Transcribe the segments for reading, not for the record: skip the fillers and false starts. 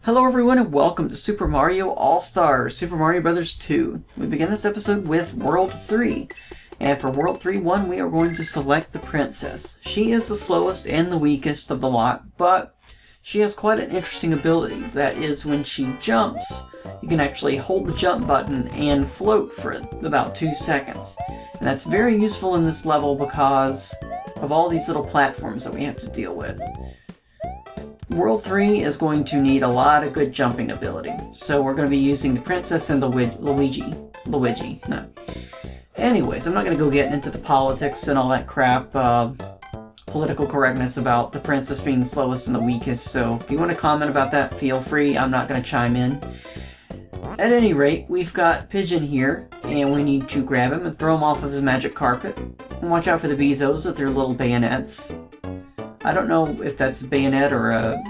Hello everyone and welcome to Super Mario All-Stars, Super Mario Bros. 2. We begin this episode with World 3. And for World 3-1 we are going to select the Princess. She is the slowest and the weakest of the lot, but she has quite an interesting ability. That is, when she jumps, you can actually hold the jump button and float for about 2 seconds. And that's very useful in this level because of all these little platforms that we have to deal with. World 3 is going to need a lot of good jumping ability, so we're going to be using the Princess and the Luigi. No. Anyways, I'm not going to go get into the politics and all that crap, political correctness about the Princess being the slowest and the weakest, so if you want to comment about that, feel free. I'm not going to chime in. At any rate, we've got Pigeon here, and we need to grab him and throw him off of his magic carpet. And watch out for the Bezos with their little bayonets. I don't know if that's a bayonet or a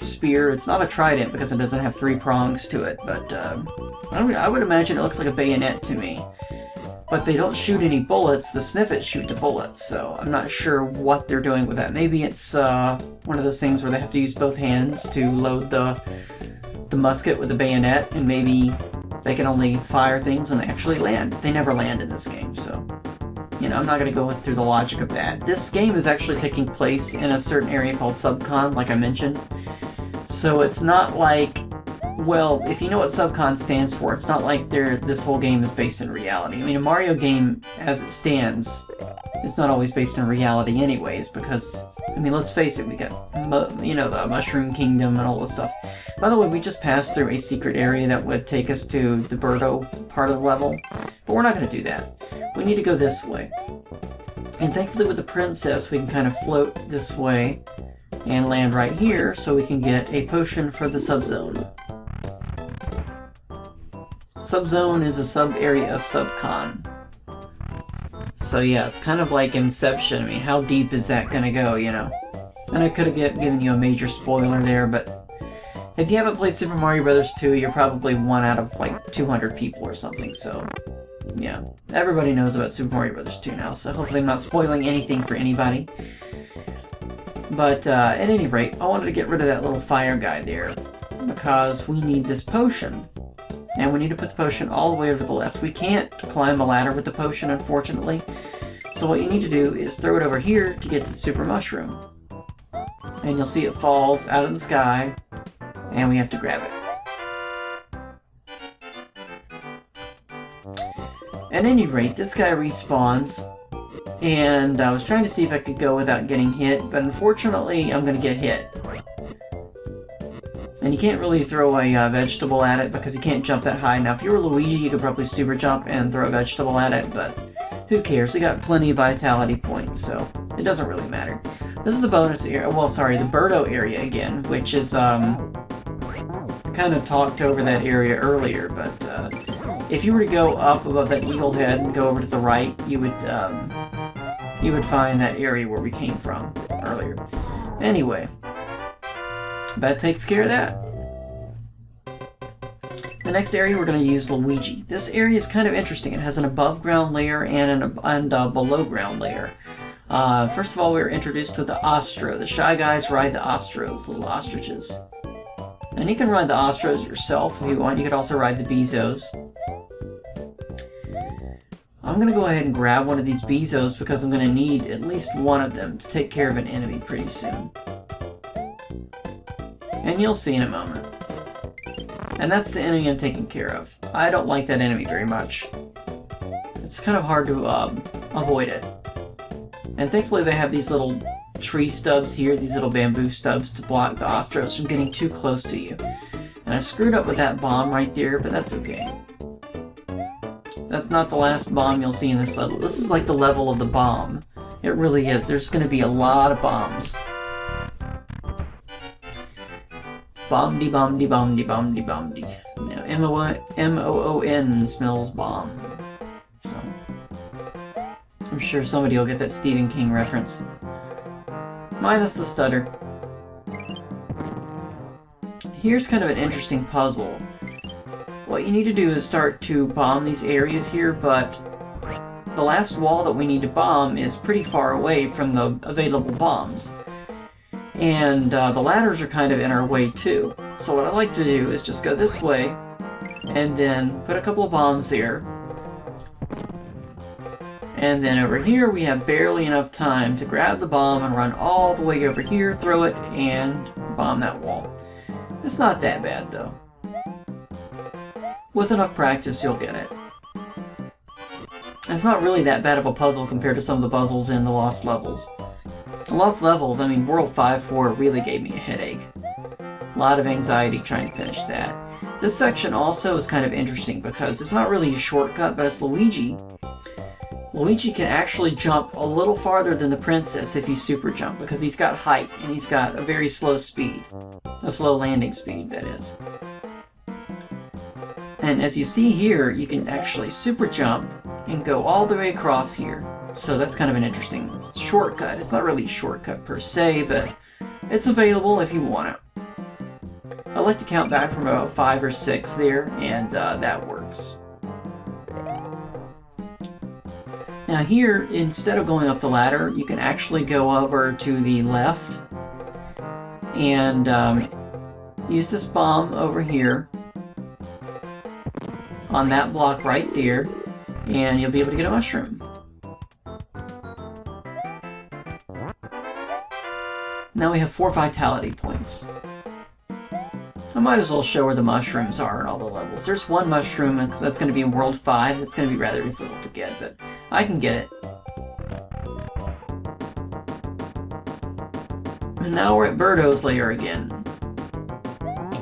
spear. It's not a trident because it doesn't have 3 prongs to it, but I would imagine it looks like a bayonet to me. But they don't shoot any bullets. The snippets shoot the bullets, so I'm not sure what they're doing with that. Maybe it's one of those things where they have to use both hands to load the musket with the bayonet, and maybe they can only fire things when they actually land. They never land in this game, so... You know, I'm not going to go through the logic of that. This game is actually taking place in a certain area called Subcon, like I mentioned. So it's not like, well, if you know what Subcon stands for, it's not like this whole game is based in reality. I mean, a Mario game, as it stands, is not always based in reality anyways, because, I mean, let's face it, we got, you know, the Mushroom Kingdom and all this stuff. By the way, we just passed through a secret area that would take us to the Birdo part of the level, but we're not going to do that. We need to go this way. And thankfully with the Princess, we can kind of float this way and land right here so we can get a potion for the subzone. Subzone is a sub-area of Subcon. So yeah, it's kind of like Inception. I mean, how deep is that gonna go, you know? And I could have given you a major spoiler there, but if you haven't played Super Mario Bros. 2, you're probably 1 out of like 200 people or something, so... Yeah, everybody knows about Super Mario Bros. 2 now, so hopefully I'm not spoiling anything for anybody. But at any rate, I wanted to get rid of that little fire guy there, because we need this potion. And we need to put the potion all the way over to the left. We can't climb a ladder with the potion, unfortunately. So what you need to do is throw it over here to get to the Super Mushroom. And you'll see it falls out of the sky, and we have to grab it. At any rate, this guy respawns, and I was trying to see if I could go without getting hit, but unfortunately I'm going to get hit. And you can't really throw a vegetable at it because you can't jump that high. Now if you were Luigi, you could probably super jump and throw a vegetable at it, but who cares? We got plenty of vitality points, so it doesn't really matter. This is the bonus area, well sorry, the Birdo area again, which is, kind of talked over that area earlier, but, if you were to go up above that eagle head and go over to the right, you would find that area where we came from earlier. Anyway, that takes care of that. The next area we're going to use Luigi. This area is kind of interesting. It has an above-ground layer and a below-ground layer. First of all, we were introduced to the Ostro. The Shy Guys ride the Ostros, the little ostriches. And you can ride the Ostros yourself if you want. You could also ride the Bezos. I'm going to go ahead and grab one of these Bezos because I'm going to need at least one of them to take care of an enemy pretty soon. And you'll see in a moment. And that's the enemy I'm taking care of. I don't like that enemy very much. It's kind of hard to avoid it. And thankfully they have these little tree stubs here, these little bamboo stubs to block the Ostros from getting too close to you. And I screwed up with that bomb right there, but that's okay. That's not the last bomb you'll see in this level. This is like the level of the bomb. It really is. There's going to be a lot of bombs. Bomb-de, bomb-de, bomb-de, bomb-de, bomb-de. You know, M-O-O-N smells bomb. So, I'm sure somebody will get that Stephen King reference. Minus the stutter. Here's kind of an interesting puzzle. What you need to do is start to bomb these areas here, but the last wall that we need to bomb is pretty far away from the available bombs. And the ladders are kind of in our way too. So what I like to do is just go this way, and then put a couple of bombs there. And then over here we have barely enough time to grab the bomb and run all the way over here, throw it, and bomb that wall. It's not that bad though. With enough practice you'll get it. It's not really that bad of a puzzle compared to some of the puzzles in the Lost Levels. The Lost Levels, I mean World 5-4 really gave me a headache. A lot of anxiety trying to finish that. This section also is kind of interesting because it's not really a shortcut, but it's Luigi. Luigi can actually jump a little farther than the princess if you super jump, because he's got height and he's got a very slow speed. A slow landing speed, that is. And as you see here, you can actually super jump and go all the way across here. So that's kind of an interesting shortcut. It's not really a shortcut per se, but it's available if you want it. I like to count back from about 5 or 6 there, and that works. Now here, instead of going up the ladder, you can actually go over to the left and use this bomb over here on that block right there, and you'll be able to get a mushroom. Now we have 4 vitality points. I might as well show where the mushrooms are in all the levels. There's one mushroom that's going to be in World 5. It's going to be rather difficult to get, but I can get it. And now we're at Birdo's lair again.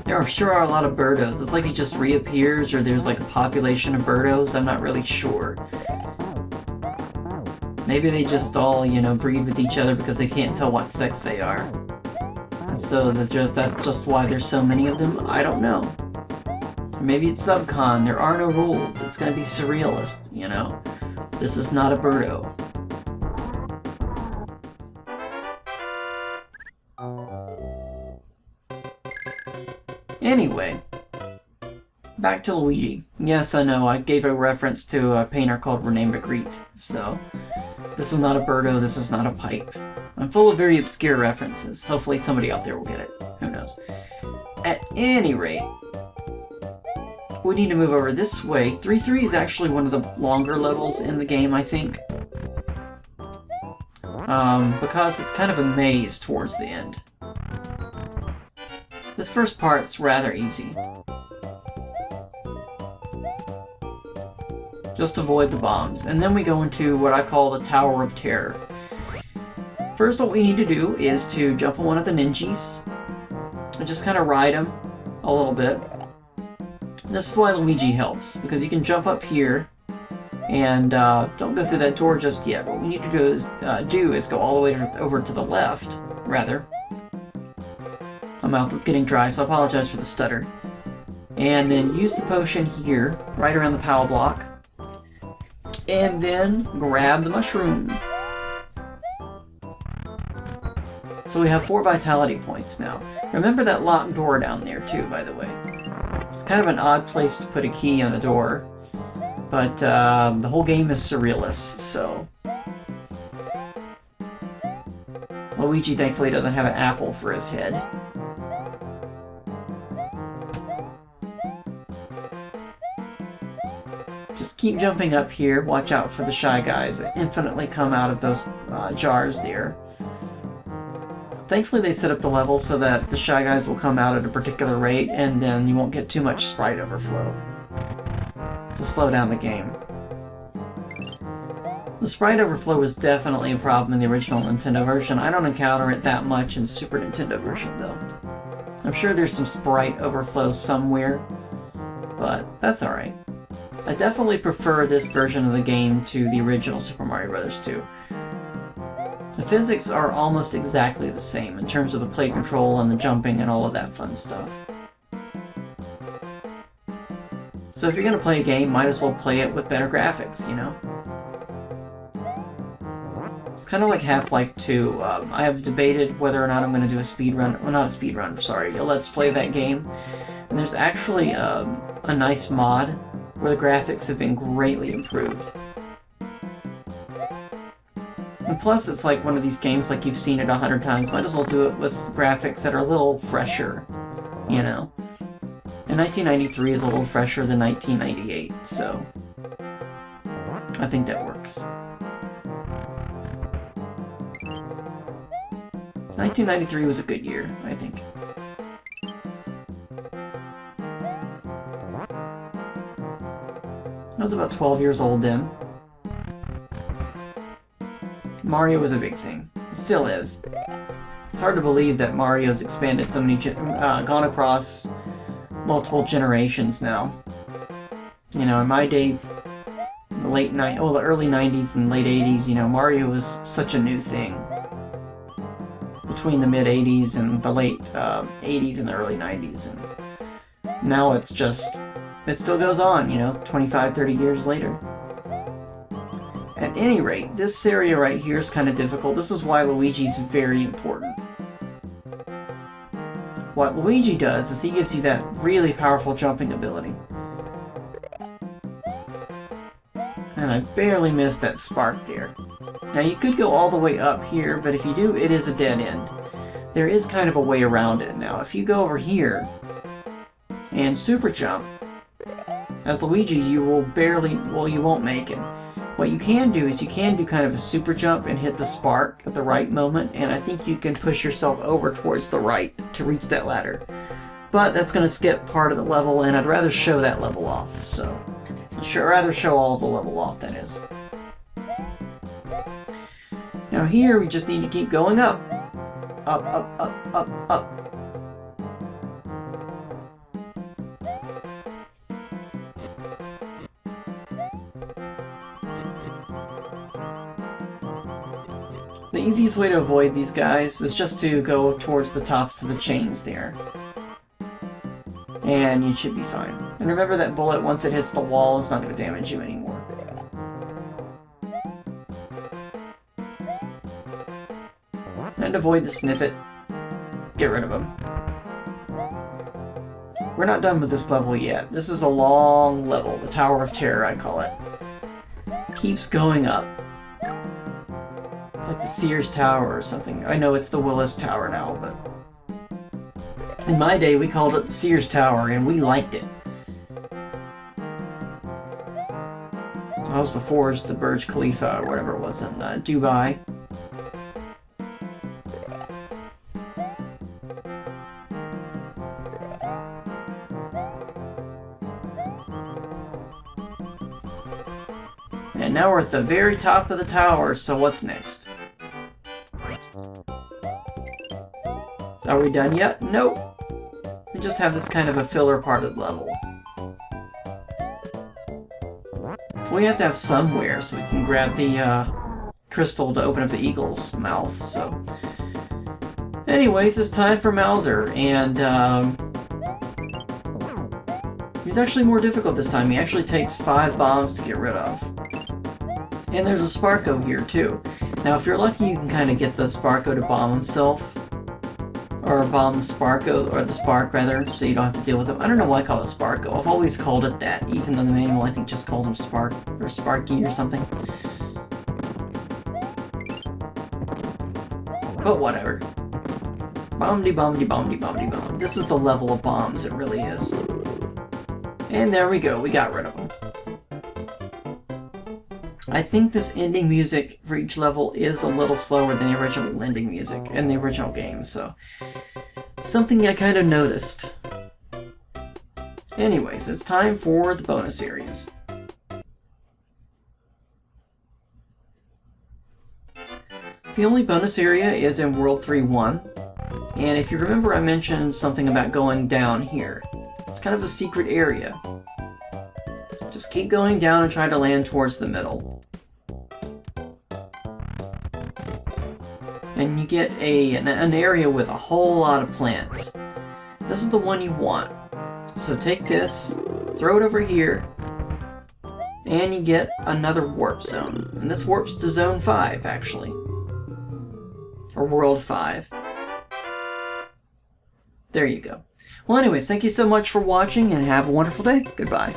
There sure are a lot of Birdos. It's like he just reappears, or there's like a population of Birdos. I'm not really sure. Maybe they just all, you know, breed with each other because they can't tell what sex they are. And so that's just why there's so many of them. I don't know. Or maybe it's Subcon. There are no rules. It's going to be surrealist, you know. This is not a Birdo. Anyway, back to Luigi. Yes, I know, I gave a reference to a painter called Rene Magritte, so this is not a Birdo, this is not a pipe. I'm full of very obscure references. Hopefully somebody out there will get it. Who knows? At any rate, we need to move over this way. 3-3 is actually one of the longer levels in the game, I think. Because it's kind of a maze towards the end. This first part's rather easy. Just avoid the bombs. And then we go into what I call the Tower of Terror. First, what we need to do is to jump on one of the ninjas and just kind of ride him a little bit. This is why Luigi helps, because you can jump up here and don't go through that door just yet. What we need to do is go all the way over to the left, rather. My mouth is getting dry, so I apologize for the stutter. And then use the potion here, right around the power block. And then grab the mushroom. So we have 4 vitality points now. Remember that locked door down there too, by the way. It's kind of an odd place to put a key on a door. But the whole game is surrealist, so... Luigi thankfully doesn't have an apple for his head. Just keep jumping up here. Watch out for the Shy Guys that infinitely come out of those jars there. Thankfully they set up the level so that the Shy Guys will come out at a particular rate, and then you won't get too much sprite overflow to slow down the game. The sprite overflow was definitely a problem in the original Nintendo version. I don't encounter it that much in the Super Nintendo version, though. I'm sure there's some sprite overflow somewhere, but that's alright. I definitely prefer this version of the game to the original Super Mario Bros. 2. The physics are almost exactly the same in terms of the play control and the jumping and all of that fun stuff. So if you're going to play a game, might as well play it with better graphics, you know? It's kind of like Half-Life 2. I have debated whether or not I'm going to do a speedrun, well, not a speedrun, sorry, a Let's Play that game. And there's actually a nice mod where the graphics have been greatly improved. And plus, it's like one of these games like you've seen it 100 times. Might as well do it with graphics that are a little fresher. you know. And 1993 is a little fresher than 1998, so I think that works. 1993 was a good year, I think. I was about 12 years old then. Mario was a big thing. It still is. It's hard to believe that Mario's expanded so many, gone across multiple generations now. You know, in my day, the early 90s and late 80s, you know, Mario was such a new thing. Between the mid 80s and the late 80s and the early 90s. And now it's just, it still goes on, you know, 25, 30 years later. At any rate, this area right here is kind of difficult. This is why Luigi's very important. What Luigi does is he gives you that really powerful jumping ability. And I barely missed that spark there. Now you could go all the way up here, but if you do, it is a dead end. There is kind of a way around it. Now if you go over here and super jump, as Luigi you will you won't make it. What you can do is you can do kind of a super jump and hit the spark at the right moment, and I think you can push yourself over towards the right to reach that ladder. But that's going to skip part of the level, and I'd rather show that level off, so... I'd rather show all of the level off, that is. Now here, we just need to keep going up. Up, up, up, up, up. The easiest way to avoid these guys is just to go towards the tops of the chains there. And you should be fine. And remember that bullet, once it hits the wall, is not going to damage you anymore. And avoid the sniffet. Get rid of him. We're not done with this level yet. This is a long level, the Tower of Terror, I call it. Keeps going up. It's like the Sears Tower or something. I know it's the Willis Tower now, but... in my day, we called it the Sears Tower, and we liked it. That was before the Burj Khalifa, or whatever it was, in Dubai. And now we're at the very top of the tower, so what's next? Are we done yet? Nope. We just have this kind of a filler part of the level. We have to have somewhere so we can grab the crystal to open up the eagle's mouth, so... Anyways, it's time for Mauser, and he's actually more difficult this time. He actually takes 5 bombs to get rid of. And there's a Sparko here, too. Now, if you're lucky, you can kind of get the Sparko to bomb himself. Or bomb the Sparko, or the Spark, rather, so you don't have to deal with him. I don't know why I call it Sparko. I've always called it that, even though the manual, I think, just calls him Spark, or Sparky, or something. But whatever. Bomb-de-bomb-de-bomb-de-bomb-de-bomb. This is the level of bombs, it really is. And there we go, we got rid of them. I think this ending music for each level is a little slower than the original ending music in the original game, so... something I kind of noticed. Anyways, it's time for the bonus areas. The only bonus area is in World 3-1, and if you remember I mentioned something about going down here. It's kind of a secret area. Just keep going down and try to land towards the middle. And you get an area with a whole lot of plants. This is the one you want. So take this, throw it over here, and you get another warp zone. And this warps to Zone 5, actually. Or World 5. There you go. Well anyways, thank you so much for watching, and have a wonderful day. Goodbye.